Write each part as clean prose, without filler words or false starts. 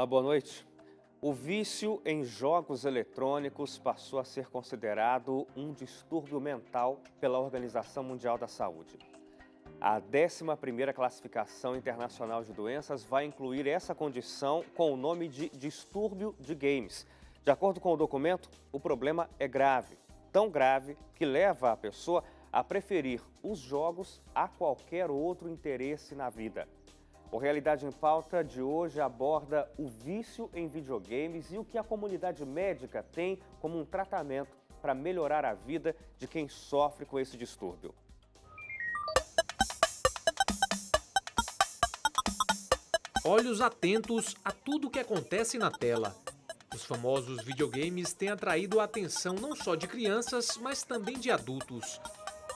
Olá, boa noite. O vício em jogos eletrônicos passou a ser considerado um distúrbio mental pela Organização Mundial da Saúde. A 11ª Classificação Internacional de Doenças vai incluir essa condição com o nome de distúrbio de games. De acordo com o documento, o problema é grave, tão grave que leva a pessoa a preferir os jogos a qualquer outro interesse na vida. O Realidade em Pauta de hoje aborda o vício em videogames e o que a comunidade médica tem como um tratamento para melhorar a vida de quem sofre com esse distúrbio. Olhos atentos a tudo o que acontece na tela. Os famosos videogames têm atraído a atenção não só de crianças, mas também de adultos.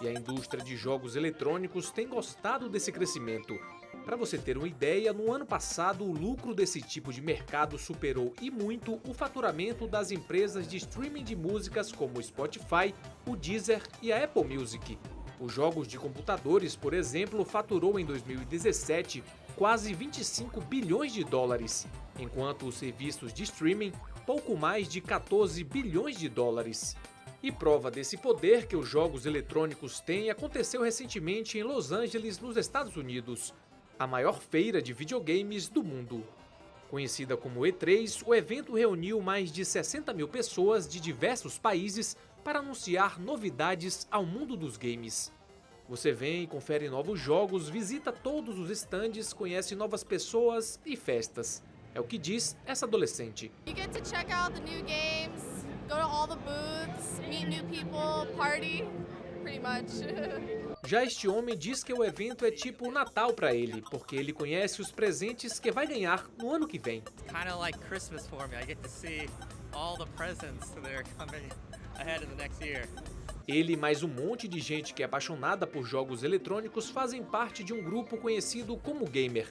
E a indústria de jogos eletrônicos tem gostado desse crescimento. Para você ter uma ideia, no ano passado o lucro desse tipo de mercado superou e muito o faturamento das empresas de streaming de músicas como o Spotify, o Deezer e a Apple Music. Os jogos de computadores, por exemplo, faturou em 2017 quase 25 bilhões de dólares, enquanto os serviços de streaming, pouco mais de 14 bilhões de dólares. E prova desse poder que os jogos eletrônicos têm aconteceu recentemente em Los Angeles, nos Estados Unidos, a maior feira de videogames do mundo. Conhecida como E3, o evento reuniu mais de 60 mil pessoas de diversos países para anunciar novidades ao mundo dos games. Você vem, confere novos jogos, visita todos os estandes, conhece novas pessoas e festas. É o que diz essa adolescente. You get to check out the new games, go to all the booths, meet new people, party, pretty much. Já este homem diz que o evento é tipo Natal para ele, porque ele conhece os presentes que vai ganhar no ano que vem. Kind of like Christmas for me. I get to see all the presents that are coming ahead in the next year. Ele e mais um monte de gente que é apaixonada por jogos eletrônicos fazem parte de um grupo conhecido como gamer.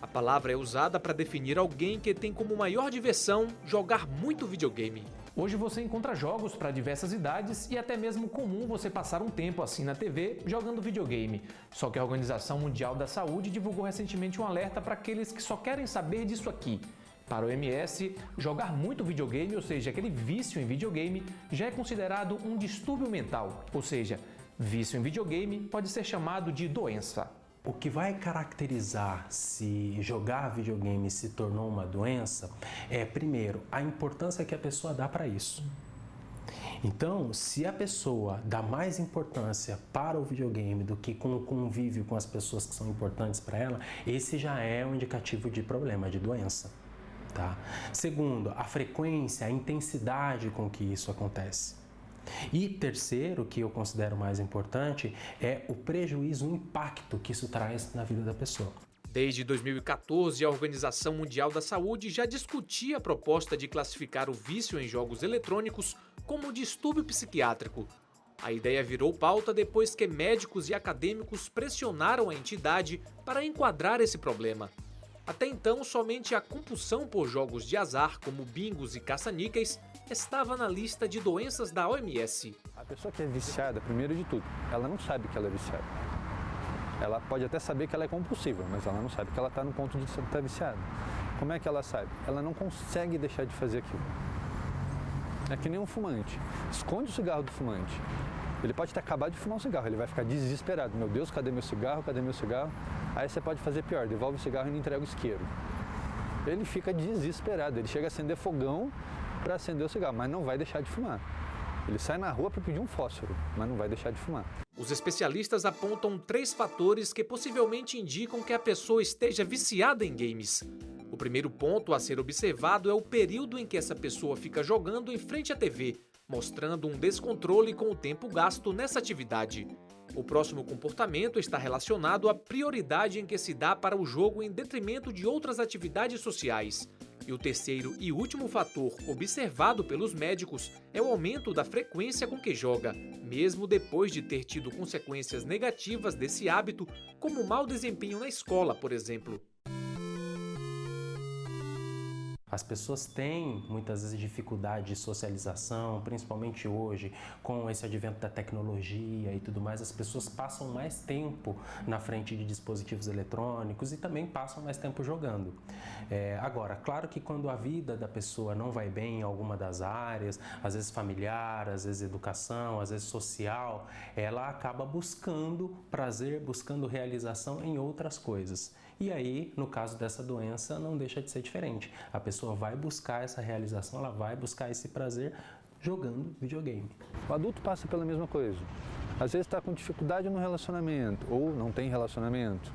A palavra é usada para definir alguém que tem como maior diversão jogar muito videogame. Hoje você encontra jogos para diversas idades e até mesmo comum você passar um tempo assim na TV jogando videogame. Só que a Organização Mundial da Saúde divulgou recentemente um alerta para aqueles que só querem saber disso aqui. Para a OMS, jogar muito videogame, ou seja, aquele vício em videogame, já é considerado um distúrbio mental. Ou seja, vício em videogame pode ser chamado de doença. O que vai caracterizar se jogar videogame se tornou uma doença é, primeiro, a importância que a pessoa dá para isso. Então, se a pessoa dá mais importância para o videogame do que com o convívio com as pessoas que são importantes para ela, esse já é um indicativo de problema, de doença. Tá? Segundo, a frequência, a intensidade com que isso acontece. E terceiro, que eu considero mais importante, é o prejuízo, o impacto que isso traz na vida da pessoa. Desde 2014, a Organização Mundial da Saúde já discutia a proposta de classificar o vício em jogos eletrônicos como distúrbio psiquiátrico. A ideia virou pauta depois que médicos e acadêmicos pressionaram a entidade para enquadrar esse problema. Até então, somente a compulsão por jogos de azar, como bingos e caça-níqueis, estava na lista de doenças da OMS. A pessoa que é viciada, primeiro de tudo, ela não sabe que ela é viciada. Ela pode até saber que ela é compulsiva, mas ela não sabe que ela está no ponto de estar viciada. Como é que ela sabe? Ela não consegue deixar de fazer aquilo. É que nem um fumante. Esconde o cigarro do fumante. Ele pode ter acabado de fumar um cigarro, ele vai ficar desesperado. Meu Deus, cadê meu cigarro? Cadê meu cigarro? Aí você pode fazer pior, devolve o cigarro e não entrega o isqueiro. Ele fica desesperado, ele chega a acender fogão para acender o cigarro, mas não vai deixar de fumar. Ele sai na rua para pedir um fósforo, mas não vai deixar de fumar. Os especialistas apontam 3 fatores que possivelmente indicam que a pessoa esteja viciada em games. O primeiro ponto a ser observado é o período em que essa pessoa fica jogando em frente à TV, mostrando um descontrole com o tempo gasto nessa atividade. O próximo comportamento está relacionado à prioridade em que se dá para o jogo em detrimento de outras atividades sociais. E o terceiro e último fator observado pelos médicos é o aumento da frequência com que joga, mesmo depois de ter tido consequências negativas desse hábito, como mau desempenho na escola, por exemplo. As pessoas têm muitas vezes dificuldade de socialização, principalmente hoje, com esse advento da tecnologia e tudo mais, as pessoas passam mais tempo na frente de dispositivos eletrônicos e também passam mais tempo jogando. Agora, claro que quando a vida da pessoa não vai bem em alguma das áreas, às vezes familiar, às vezes educação, às vezes social, ela acaba buscando prazer, buscando realização em outras coisas. E aí, no caso dessa doença, não deixa de ser diferente. A pessoa vai buscar essa realização, ela vai buscar esse prazer jogando videogame. O adulto passa pela mesma coisa. Às vezes está com dificuldade no relacionamento ou não tem relacionamento.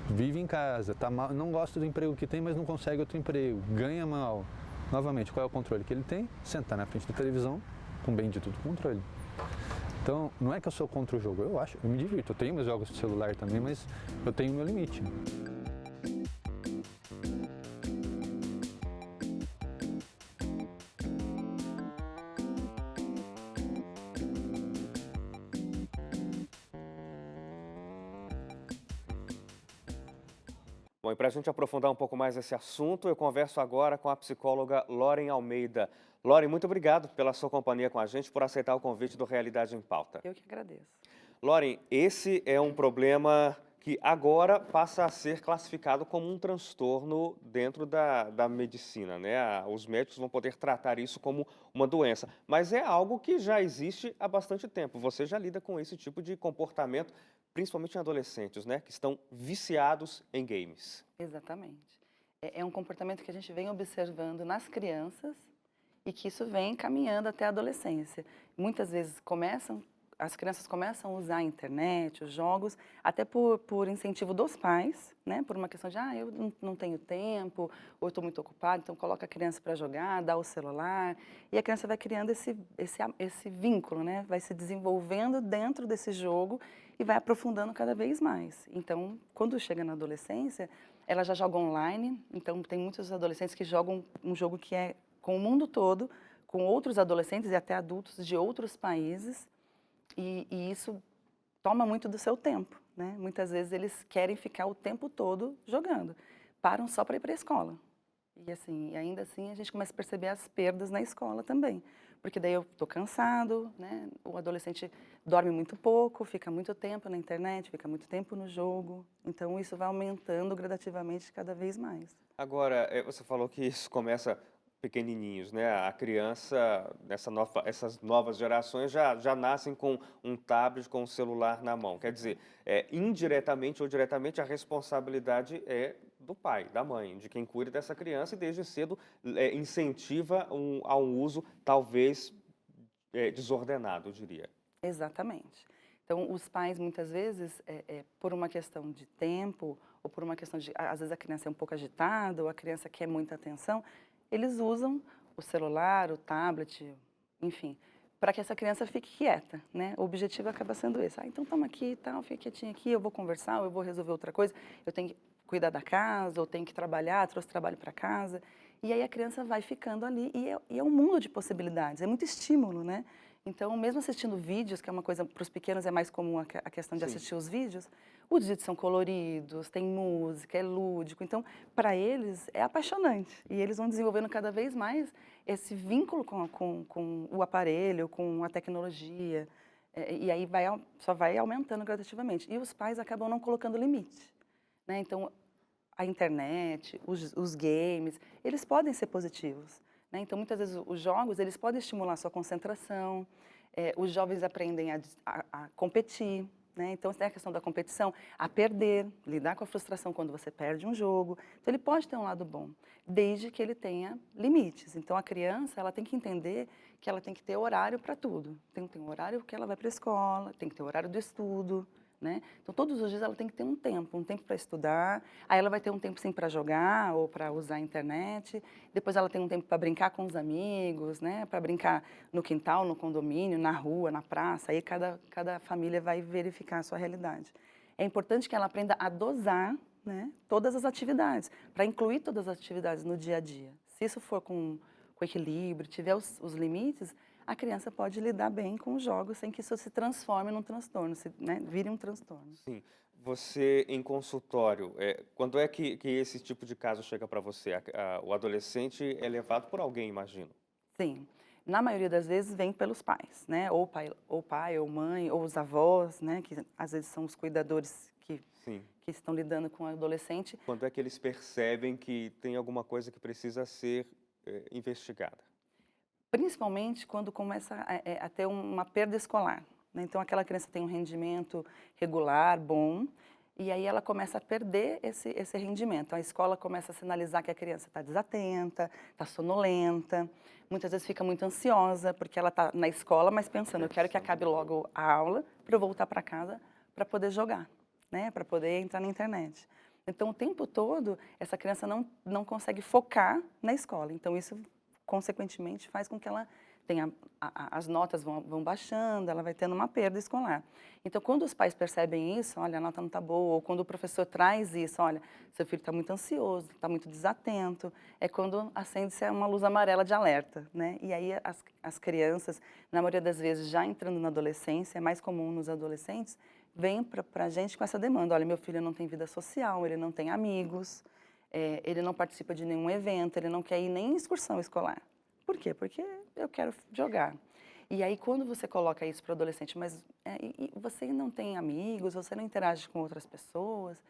Vive em casa, tá mal, não gosta do emprego que tem, mas não consegue outro emprego, ganha mal. Novamente, qual é o controle que ele tem? Sentar na frente da televisão com bem de tudo controle. Então, não é que eu sou contra o jogo, eu me divirto. Eu tenho meus jogos de celular também, mas eu tenho o meu limite. Bom, e para a gente aprofundar um pouco mais esse assunto, eu converso agora com a psicóloga Loren Almeida. Loren, muito obrigado pela sua companhia com a gente, por aceitar o convite do Realidade em Pauta. Eu que agradeço. Loren, esse é um problema que agora passa a ser classificado como um transtorno dentro da medicina, né? Os médicos vão poder tratar isso como uma doença, mas é algo que já existe há bastante tempo. Você já lida com esse tipo de comportamento, principalmente em adolescentes, né? Que estão viciados em games. Exatamente. É um comportamento que a gente vem observando nas crianças e que isso vem caminhando até a adolescência. Muitas vezes as crianças começam a usar a internet, os jogos, até por incentivo dos pais, né? Por uma questão de, eu não tenho tempo, ou estou muito ocupado, então coloca a criança para jogar, dá o celular, e a criança vai criando esse vínculo, né? Vai se desenvolvendo dentro desse jogo e vai aprofundando cada vez mais. Então, quando chega na adolescência, ela já joga online, então tem muitos adolescentes que jogam um jogo que é com o mundo todo, com outros adolescentes e até adultos de outros países, e isso toma muito do seu tempo, né? Muitas vezes eles querem ficar o tempo todo jogando, param só para ir para a escola. E assim, ainda assim a gente começa a perceber as perdas na escola também, porque daí eu estou cansado, né? O adolescente dorme muito pouco, fica muito tempo na internet, fica muito tempo no jogo, então isso vai aumentando gradativamente cada vez mais. Agora, você falou que isso começa pequenininhos, né? A criança, essas novas gerações já nascem com um tablet, com um celular na mão. Quer dizer, indiretamente ou diretamente, a responsabilidade é do pai, da mãe, de quem cuida dessa criança e desde cedo incentiva a um uso talvez desordenado, eu diria. Exatamente. Então, os pais, muitas vezes, por uma questão de tempo, ou por uma questão de, às vezes, a criança é um pouco agitada, ou a criança quer muita atenção, eles usam o celular, o tablet, enfim, para que essa criança fique quieta, né? O objetivo acaba sendo esse. Então, toma aqui e tal, fica quietinha aqui, eu vou conversar, ou eu vou resolver outra coisa, eu tenho que cuidar da casa, ou tenho que trabalhar, trouxe trabalho para casa. E aí a criança vai ficando ali, e é um mundo de possibilidades, é muito estímulo, né? Então, mesmo assistindo vídeos, que é uma coisa, para os pequenos é mais comum a questão de assistir os vídeos, os vídeos são coloridos, tem música, é lúdico. Então, para eles, é apaixonante. E eles vão desenvolvendo cada vez mais esse vínculo com o aparelho, com a tecnologia. E aí só vai aumentando gradativamente. E os pais acabam não colocando limite, né? Então, a internet, os games, eles podem ser positivos. Então, muitas vezes, os jogos, eles podem estimular a sua concentração, os jovens aprendem a competir, né? Então, tem a questão da competição, a perder, lidar com a frustração quando você perde um jogo. Então, ele pode ter um lado bom, desde que ele tenha limites. Então, a criança, ela tem que entender que ela tem que ter horário para tudo. Tem que ter um horário que ela vai para a escola, tem que ter horário do estudo, né? Então, todos os dias ela tem que ter um tempo para estudar, aí ela vai ter um tempo sim para jogar ou para usar a internet, depois ela tem um tempo para brincar com os amigos, né? Para brincar no quintal, no condomínio, na rua, na praça, aí cada família vai verificar a sua realidade. É importante que ela aprenda a dosar, né, todas as atividades, para incluir todas as atividades no dia a dia. Se isso for com equilíbrio, tiver os limites, a criança pode lidar bem com os jogos sem que isso se transforme num transtorno, vire um transtorno. Sim. Você, em consultório, quando é que esse tipo de caso chega para você? O adolescente é levado por alguém, imagino. Sim. Na maioria das vezes vem pelos pais, né? Ou pai, ou mãe, ou os avós, né? Que às vezes são os cuidadores Sim. que estão lidando com o adolescente. Quando é que eles percebem que tem alguma coisa que precisa ser investigada? Principalmente quando começa a ter uma perda escolar, né? Então, aquela criança tem um rendimento regular, bom, e aí ela começa a perder esse rendimento. A escola começa a sinalizar que a criança está desatenta, está sonolenta, muitas vezes fica muito ansiosa, porque ela está na escola, mas pensando, eu quero que acabe logo a aula para eu voltar para casa para poder jogar, né? Para poder entrar na internet. Então, o tempo todo, essa criança não consegue focar na escola. Então, isso consequentemente faz com que ela tenha as notas vão baixando, ela vai tendo uma perda escolar. Então, quando os pais percebem isso, olha, a nota não está boa, ou quando o professor traz isso, olha, seu filho está muito ansioso, está muito desatento, é quando acende-se uma luz amarela de alerta, né? E aí as crianças, na maioria das vezes, já entrando na adolescência, é mais comum nos adolescentes, vêm para a gente com essa demanda, olha, meu filho não tem vida social, ele não tem amigos, ele não participa de nenhum evento, ele não quer ir nem em excursão escolar. Por quê? Porque eu quero jogar. E aí, quando você coloca isso para o adolescente, mas você não tem amigos, você não interage com outras pessoas,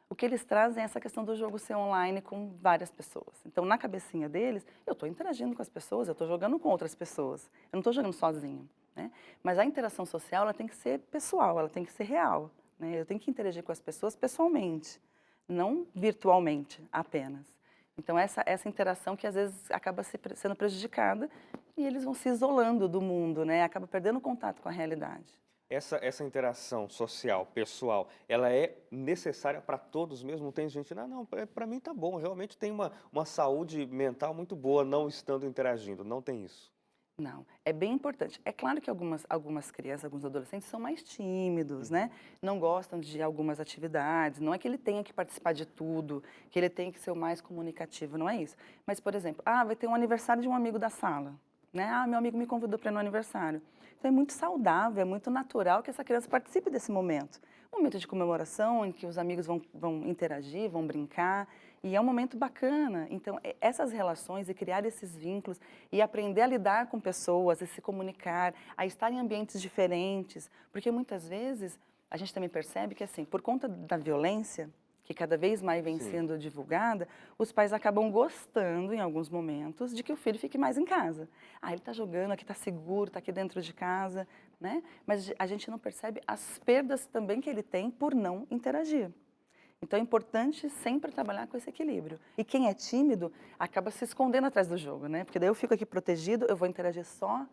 o que eles trazem é essa questão do jogo ser online com várias pessoas. Então, na cabecinha deles, eu estou interagindo com as pessoas, eu estou jogando com outras pessoas, eu não estou jogando sozinho, né? Mas a interação social, ela tem que ser pessoal, ela tem que ser real, né? Eu tenho que interagir com as pessoas pessoalmente, não virtualmente apenas. Então, essa interação que às vezes acaba sendo prejudicada e eles vão se isolando do mundo, né? Acaba perdendo contato com a realidade. Essa interação social, pessoal, ela é necessária para todos mesmo? Não tem gente, não, para mim tá bom, realmente tem uma saúde mental muito boa não estando interagindo, não tem isso. Não, é bem importante. É claro que algumas crianças, alguns adolescentes são mais tímidos, né? Não gostam de algumas atividades. Não é que ele tenha que participar de tudo, que ele tenha que ser o mais comunicativo, não é isso. Mas, por exemplo, vai ter um aniversário de um amigo da sala, né? Meu amigo me convidou para ir no aniversário. Então, é muito saudável, é muito natural que essa criança participe desse momento. Um momento de comemoração em que os amigos vão interagir, vão brincar. E é um momento bacana. Então, essas relações e criar esses vínculos e aprender a lidar com pessoas, a se comunicar, a estar em ambientes diferentes. Porque muitas vezes a gente também percebe que, assim, por conta da violência, que cada vez mais vem sendo divulgada, os pais acabam gostando, em alguns momentos, de que o filho fique mais em casa. Ele está jogando, aqui está seguro, está aqui dentro de casa, né? Mas a gente não percebe as perdas também que ele tem por não interagir. Então, é importante sempre trabalhar com esse equilíbrio. E quem é tímido acaba se escondendo atrás do jogo, né? Porque daí eu fico aqui protegido, eu vou interagir só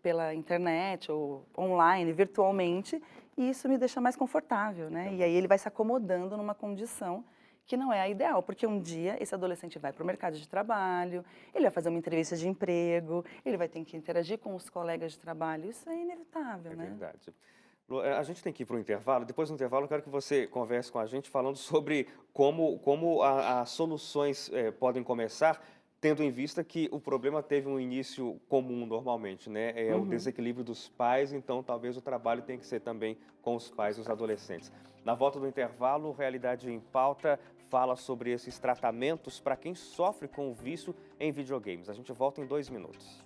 pela internet ou online, virtualmente, e isso me deixa mais confortável, né? E aí ele vai se acomodando numa condição que não é a ideal, porque um dia esse adolescente vai para o mercado de trabalho, ele vai fazer uma entrevista de emprego, ele vai ter que interagir com os colegas de trabalho, isso é inevitável, né? É verdade. A gente tem que ir para o intervalo. Depois do intervalo, eu quero que você converse com a gente falando sobre como as soluções podem começar, tendo em vista que o problema teve um início comum normalmente, né? É o desequilíbrio dos pais, então talvez o trabalho tenha que ser também com os pais e os adolescentes. Na volta do intervalo, Realidade em Pauta fala sobre esses tratamentos para quem sofre com o vício em videogames. A gente volta em 2 minutos.